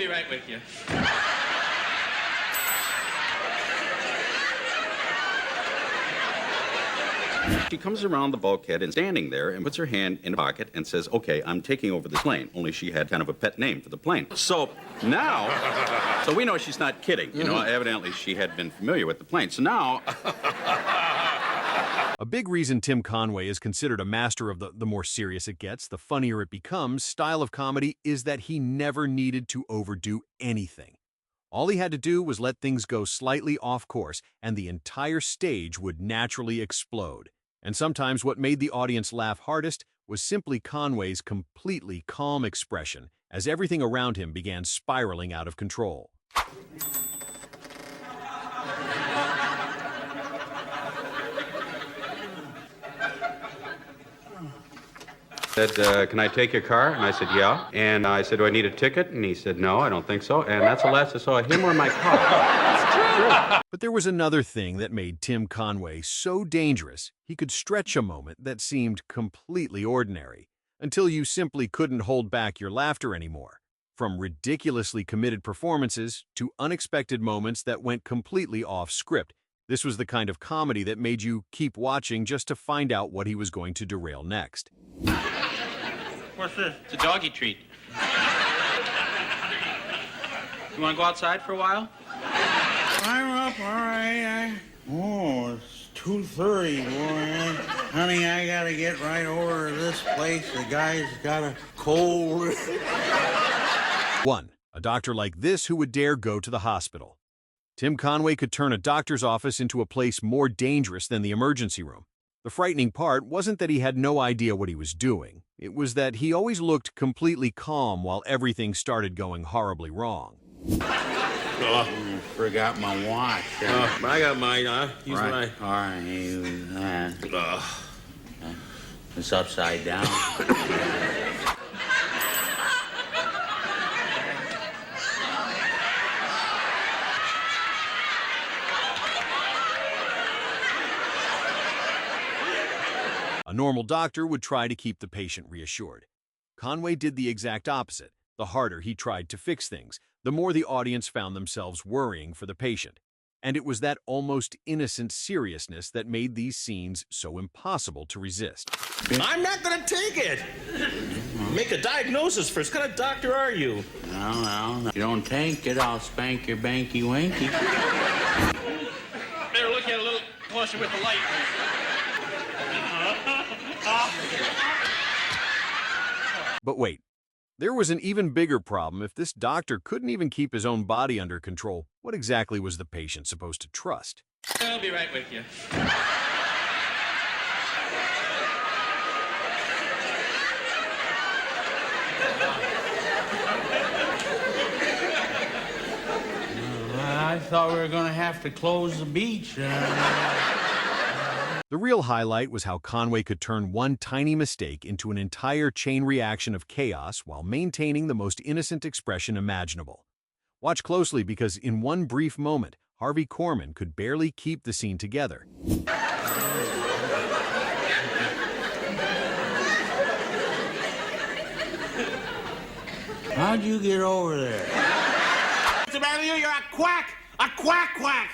be right with you. She comes around the bulkhead and standing there and puts her hand in a pocket and says, okay, I'm taking over this plane. Only she had kind of a pet name for the plane. So now, so we know she's not kidding. You know, evidently she had been familiar with the plane. So now... A big reason Tim Conway is considered a master of the more serious it gets, the funnier it becomes, style of comedy is that he never needed to overdo anything. All he had to do was let things go slightly off course, and the entire stage would naturally explode. And sometimes what made the audience laugh hardest was simply Conway's completely calm expression as everything around him began spiraling out of control. Said, can I take your car? And I said, yeah. And I said, do I need a ticket? And he said, no, I don't think so. And that's the last I saw of him or my car. That's true. But there was another thing that made Tim Conway so dangerous, he could stretch a moment that seemed completely ordinary, until you simply couldn't hold back your laughter anymore. From ridiculously committed performances to unexpected moments that went completely off script, this was the kind of comedy that made you keep watching just to find out what he was going to derail next. What's this? It's a doggy treat. You want to go outside for a while? I'm up, all right. Oh, it's 2:30, boy. Honey, I gotta get right over to this place. The guy's got a cold. 1. A doctor like this who would dare go to the hospital. Tim Conway could turn a doctor's office into a place more dangerous than the emergency room. The frightening part wasn't that he had no idea what he was doing. It was that he always looked completely calm while everything started going horribly wrong. Oh, forgot my watch. I got mine, use right. mine. All right, it's upside down. A normal doctor would try to keep the patient reassured. Conway did the exact opposite. The harder he tried to fix things, the more the audience found themselves worrying for the patient. And it was that almost innocent seriousness that made these scenes so impossible to resist. I'm not gonna take it! Make a diagnosis first. What kind of doctor are you? No. If you don't take it, I'll spank your banky wanky. Better look at it a little closer with the light. But wait, there was an even bigger problem. If this doctor couldn't even keep his own body under control, what exactly was the patient supposed to trust? I'll be right with you. I thought we were gonna have to close the beach. The real highlight was how Conway could turn one tiny mistake into an entire chain reaction of chaos while maintaining the most innocent expression imaginable. Watch closely because in one brief moment, Harvey Korman could barely keep the scene together. How'd you get over there? What's the matter with you? You're a quack! A quack!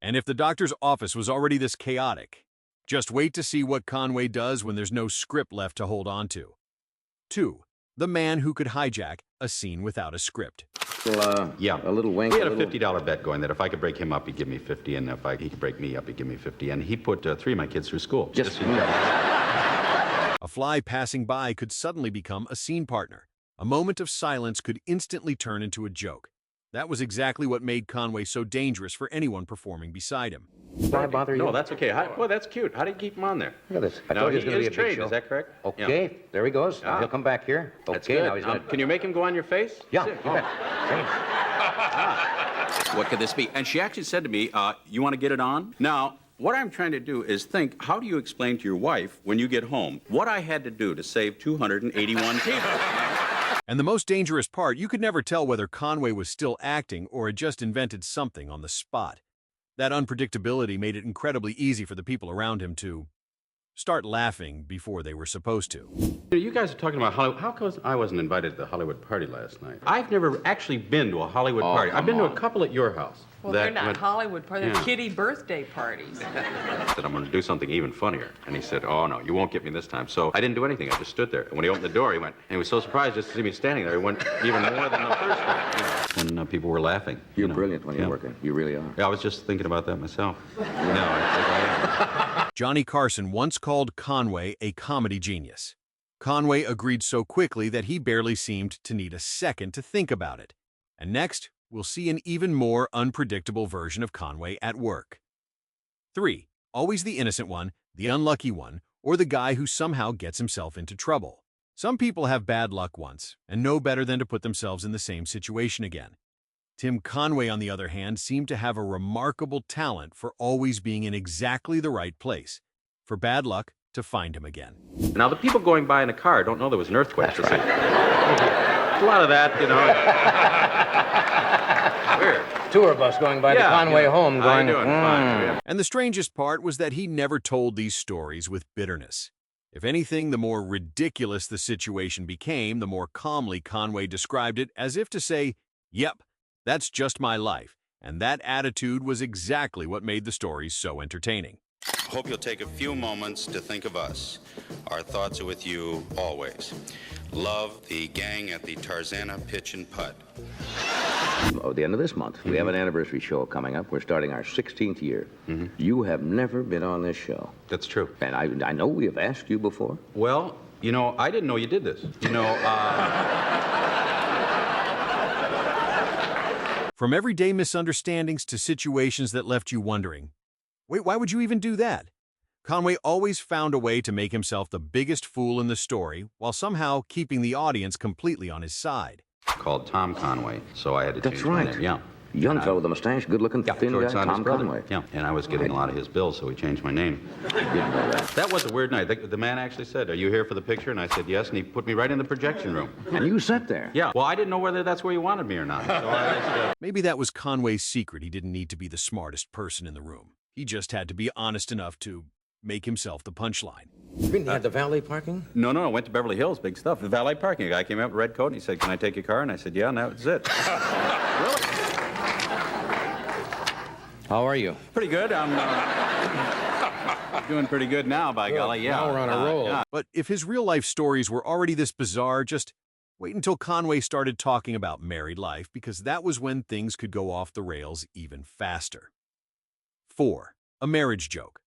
And if the doctor's office was already this chaotic, just wait to see what Conway does when there's no script left to hold on to. 2. The man who could hijack a scene without a script. Yeah. A little wink. We had a $50 bet going that if I could break him up, he'd give me 50, and if he could break me up, he'd give me 50. And he put 3 of my kids through school. Just A fly passing by could suddenly become a scene partner. A moment of silence could instantly turn into a joke. That was exactly what made Conway so dangerous for anyone performing beside him. Why bother you? No, that's okay. Well, that's cute. How do you keep him on there? Look at this. I No, told you he it was going to be is a big trained. show. Is that correct? Okay, Yeah. there he goes. Ah. He'll come back here. That's Okay, good. now he's going to... Can you make him go on your face? Yeah, That's it. you bet. Train. What could this be? And she actually said to me, you want to get it on? Now, what I'm trying to do is think, how do you explain to your wife when you get home what I had to do to save 281 people? And the most dangerous part, you could never tell whether Conway was still acting or had just invented something on the spot. That unpredictability made it incredibly easy for the people around him to start laughing before they were supposed to. You guys are talking about Hollywood. How come I wasn't invited to the Hollywood party last night? I've never actually been to a Hollywood party. I've been to a couple at your house. Well, they're not Hollywood parties, they're kiddie birthday parties. I said, I'm going to do something even funnier. And he said, oh, no, you won't get me this time. So I didn't do anything. I just stood there. And when he opened the door, he went, and he was so surprised just to see me standing there. He went even more than the first time. When people were laughing. You're brilliant when you're working. You really are. Yeah, I was just thinking about that myself. No, I think I am. Johnny Carson once called Conway a comedy genius. Conway agreed so quickly that he barely seemed to need a second to think about it. And next, we'll see an even more unpredictable version of Conway at work. 3. Always the innocent one, the unlucky one, or the guy who somehow gets himself into trouble. Some people have bad luck once, and know better than to put themselves in the same situation again. Tim Conway, on the other hand, seemed to have a remarkable talent for always being in exactly the right place, for bad luck to find him again. Now, the people going by in a car don't know there was an earthquake. That's right. A lot of that, Weird. Tour bus going by the Conway home going, How you doing? Fine. And the strangest part was that he never told these stories with bitterness. If anything, the more ridiculous the situation became, the more calmly Conway described it, as if to say, yep, that's just my life. And that attitude was exactly what made the stories so entertaining. Hope you'll take a few moments to think of us. Our thoughts are with you always. Love, the gang at the Tarzana Pitch and Putt. Oh, the end of this month. We have an anniversary show coming up. We're starting our 16th year. You have never been on this show. That's true. And I know we have asked you before. Well, I didn't know you did this. From everyday misunderstandings to situations that left you wondering, wait, why would you even do that? Conway always found a way to make himself the biggest fool in the story while somehow keeping the audience completely on his side. Called Tom Conway, so I had to change my name. Yeah. Young fellow with a mustache, good-looking, thin George guy, Sander's Tom brother. Conway. Yeah, and I was getting a lot of his bills, so he changed my name. Didn't know that. That was a weird night. The man actually said, are you here for the picture? And I said, yes, and he put me right in the projection room. And you sat there. Yeah, well, I didn't know whether that's where you wanted me or not. So I just, Maybe that was Conway's secret. He didn't need to be the smartest person in the room. He just had to be honest enough to make himself the punchline. Didn't you have the valet parking? No, I went to Beverly Hills, big stuff. The valet parking. A guy came up in a red coat, and he said, can I take your car? And I said, yeah, and that was it. Really? How are you? Pretty good. I'm doing pretty good now, by golly, yeah. Now we're on a roll. Yeah. But if his real-life stories were already this bizarre, just wait until Conway started talking about married life, because that was when things could go off the rails even faster. 4. A marriage joke.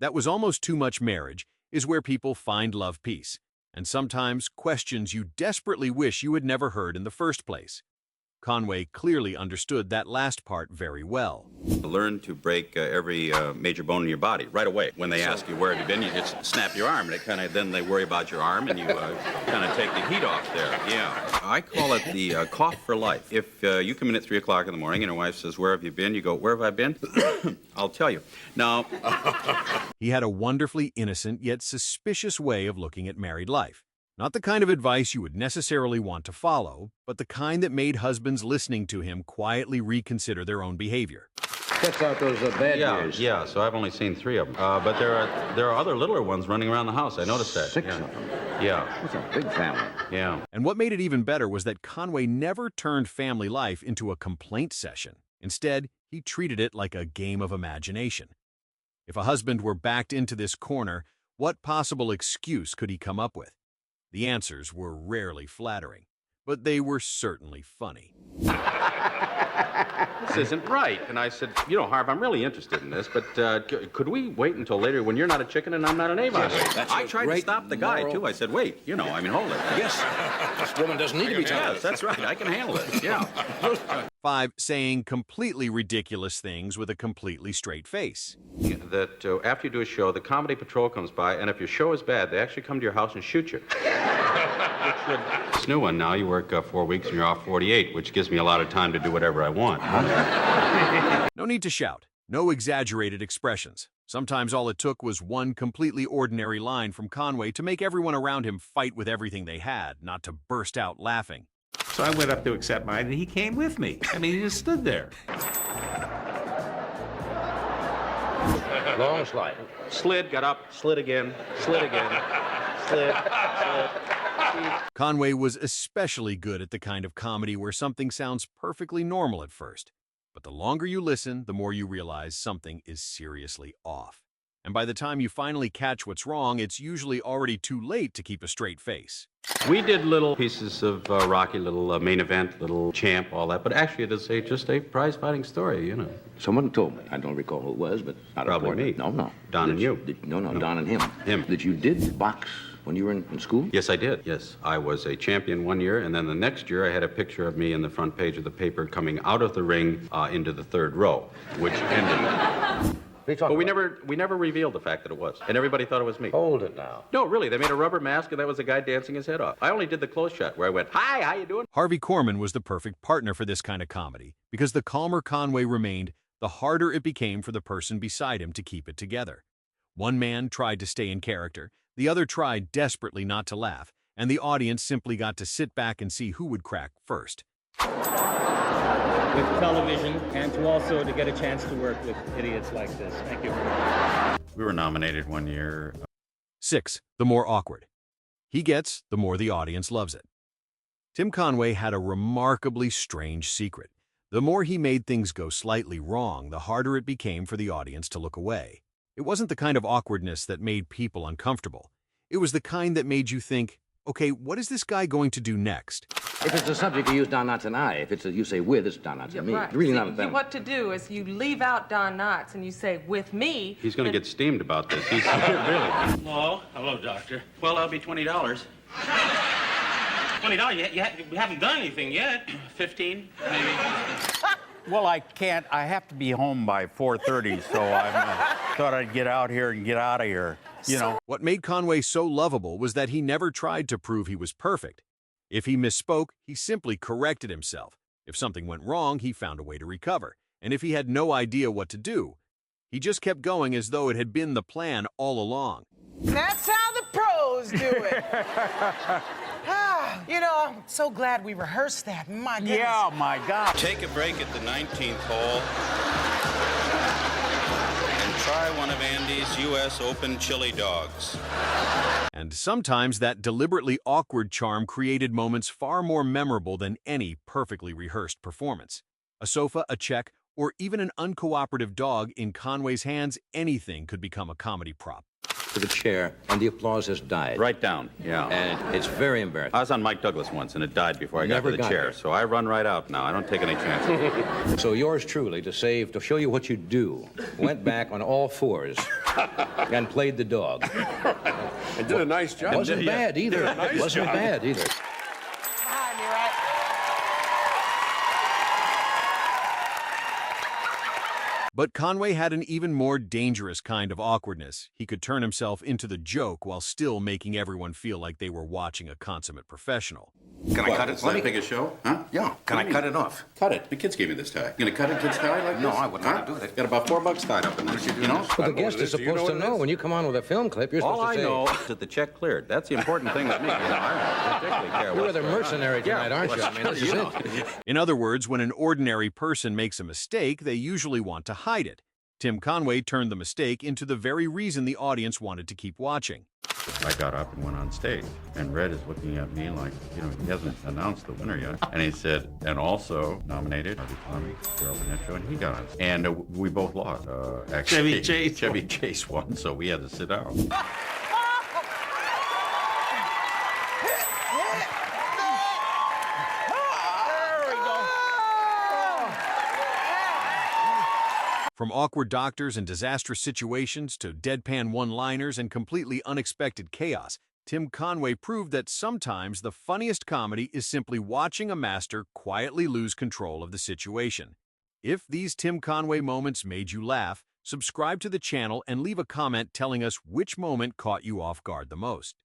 That was almost too much marriage is where people find love peace, and sometimes questions you desperately wish you had never heard in the first place. Conway clearly understood that last part very well. Learn to break every major bone in your body right away. When they ask you where have you been, you just snap your arm, and then they worry about your arm, and you kind of take the heat off there. Yeah. I call it the cough for life. If you come in at 3 o'clock in the morning and your wife says, where have you been? You go, where have I been? I'll tell you. Now, He had a wonderfully innocent yet suspicious way of looking at married life. Not the kind of advice you would necessarily want to follow, but the kind that made husbands listening to him quietly reconsider their own behavior. Check out those bad news. Yeah, so I've only seen 3 of them. But there are other littler ones running around the house. I noticed that. 6 of them. Yeah. It's a big family. Yeah. And what made it even better was that Conway never turned family life into a complaint session. Instead, he treated it like a game of imagination. If a husband were backed into this corner, what possible excuse could he come up with? The answers were rarely flattering, but they were certainly funny. This isn't right. And I said, Harv, I'm really interested in this, but could we wait until later when you're not a chicken and I'm not an Avon? I tried to stop the guy, too. I said, wait, hold it. Yes. This woman doesn't need to be told. Yes, that's right. I can handle it. Yeah. 5. Saying completely ridiculous things with a completely straight face. That after you do a show, the comedy patrol comes by, and if your show is bad, they actually come to your house and shoot you. This new one now, you work 4 weeks and you're off 48, which gives me a lot of time to do whatever I want. No need to shout. No exaggerated expressions. Sometimes all it took was one completely ordinary line from Conway to make everyone around him fight with everything they had, not to burst out laughing. So I went up to accept mine, and he came with me. I mean, he just stood there. Long slide. Slid, got up, slid again, slid again, slid. Conway was especially good at the kind of comedy where something sounds perfectly normal at first. But the longer you listen, the more you realize something is seriously off. And by the time you finally catch what's wrong, it's usually already too late to keep a straight face. We did little pieces of Rocky, little main event, little champ, all that. But actually, it is just a prize-fighting story, you know. Someone told me, I don't recall who it was, but not Probably important. me. No. Don and you. No, Don and him. Him. That you did box when you were in school? Yes, I did. Yes, I was a champion one year, and then the next year I had a picture of me in the front page of the paper coming out of the ring into the third row, which ended. But we never revealed the fact that it was, and everybody thought it was me. Hold it now. No, really, they made a rubber mask, and that was a guy dancing his head off. I only did the close shot where I went, "Hi, how you doing?" Harvey Korman was the perfect partner for this kind of comedy because the calmer Conway remained, the harder it became for the person beside him to keep it together. One man tried to stay in character, the other tried desperately not to laugh, and the audience simply got to sit back and see who would crack first. With television, and to get a chance to work with idiots like this. Thank you. We were nominated one year. 6. The more awkward. He gets, the more the audience loves it. Tim Conway had a remarkably strange secret. The more he made things go slightly wrong, the harder it became for the audience to look away. It wasn't the kind of awkwardness that made people uncomfortable. It was the kind that made you think, okay, what is this guy going to do next? If it's a subject, you use Don Knotts and I. If it's you say with, it's Don Knotts and me. Right. It's really See, not a thing. what to do is you leave out Don Knotts and you say, with me. He's going to get steamed about this. He's really. Hello, doctor. Well, that'll be $20. $20? You haven't done anything yet. 15, maybe. Well, I can't. I have to be home by 4:30, so I thought I'd get out here and get out of here, you know. What made Conway so lovable was that he never tried to prove he was perfect. If he misspoke, he simply corrected himself. If something went wrong, he found a way to recover. And if he had no idea what to do, he just kept going as though it had been the plan all along. That's how the pros do it. You know, I'm so glad we rehearsed that. My goodness. Yeah, my God. Take a break at the 19th hole and try one of Andy's U.S. Open chili dogs. And sometimes that deliberately awkward charm created moments far more memorable than any perfectly rehearsed performance. A sofa, a check, or even an uncooperative dog in Conway's hands, anything could become a comedy prop. To the chair, and the applause has died. Right down, yeah. And it's very embarrassing. I was on Mike Douglas once, and it died before I got Never to the got chair. there. So I run right out now. I don't take any chances. So yours truly, to show you what you do, went back on all fours and played the dog. And did a nice job. Wasn't bad either. Wasn't bad either. But Conway had an even more dangerous kind of awkwardness. He could turn himself into the joke while still making everyone feel like they were watching a consummate professional. Can I cut it? Let me pick a show? Huh? Yeah. Can I cut it off? Cut it. The kids gave me this tie. You gonna cut a kid's tie like this? No, I would not do that. Got about $4 tied up in this, you know? But the guest is supposed to know when you come on with a film clip, you're All supposed I to say. know is that the check cleared. That's the important thing with me. You know, I don't particularly care You're what's the going on. mercenary tonight, aren't you? I mean, this is it. In other words, when an ordinary person makes a mistake, they usually want to hide it. Tim Conway turned the mistake into the very reason the audience wanted to keep watching. I got up and went on stage, and Red is looking at me like, you know, he hasn't announced the winner yet. And he said, and also nominated Harvey Korman, Carol Burnett Show, and he got on. And we both lost. Actually, Chevy Chase won, so we had to sit down. From awkward doctors and disastrous situations to deadpan one-liners and completely unexpected chaos, Tim Conway proved that sometimes the funniest comedy is simply watching a master quietly lose control of the situation. If these Tim Conway moments made you laugh, subscribe to the channel and leave a comment telling us which moment caught you off guard the most.